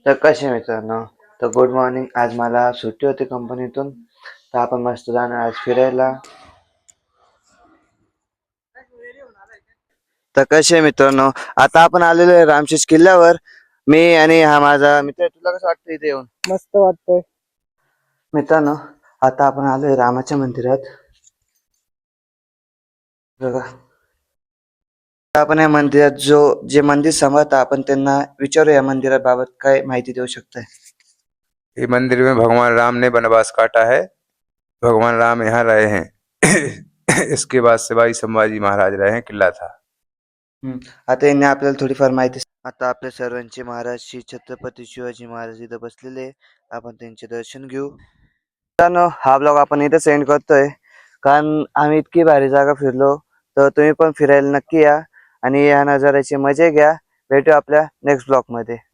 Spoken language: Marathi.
तर कसे मित्रांनो, तर गुड मॉर्निंग. आज मला सुट्टी होती कंपनीतून, तर आपण मस्त जाणार आज फिरायला. तर कसे मित्रांनो, आता आपण आलेलो आहे रामशेष किल्ल्यावर. मी आणि हा माझा मित्र. तुला कसं वाटतं इथे येऊन? मस्त वाटतंय. मित्रांनो, आता आपण आलोय रामाच्या मंदिरात बघा. तर आपण या मंदिरात जे मंदिर सांभाळता आपण त्यांना विचारू या मंदिराबाबत काय माहिती देऊ शकताय. ये मंदिर में भगवान राम ने वनवास काटा है। भगवान राम यहाँ रहे हैं। इसके बाद शिवाजी संभाजी महाराज रहे हैं, किला था। आता यांनी आपल्याला थोडीफार माहिती आता आपल्या सर्वांचे महाराज श्री छत्रपती शिवाजी महाराज इथं बसलेले. आपण त्यांचे दर्शन घेऊ. मित्रांनो, हा ब्लॉग आपण इथे सेंड करतोय कारण आम्ही इतकी भारी जागा फिरलो. तर तुम्ही पण फिरायला नक्की या आणि या नजाऱ्याची मजा घ्या. भेटू आपल्या नेक्स्ट ब्लॉग मध्ये.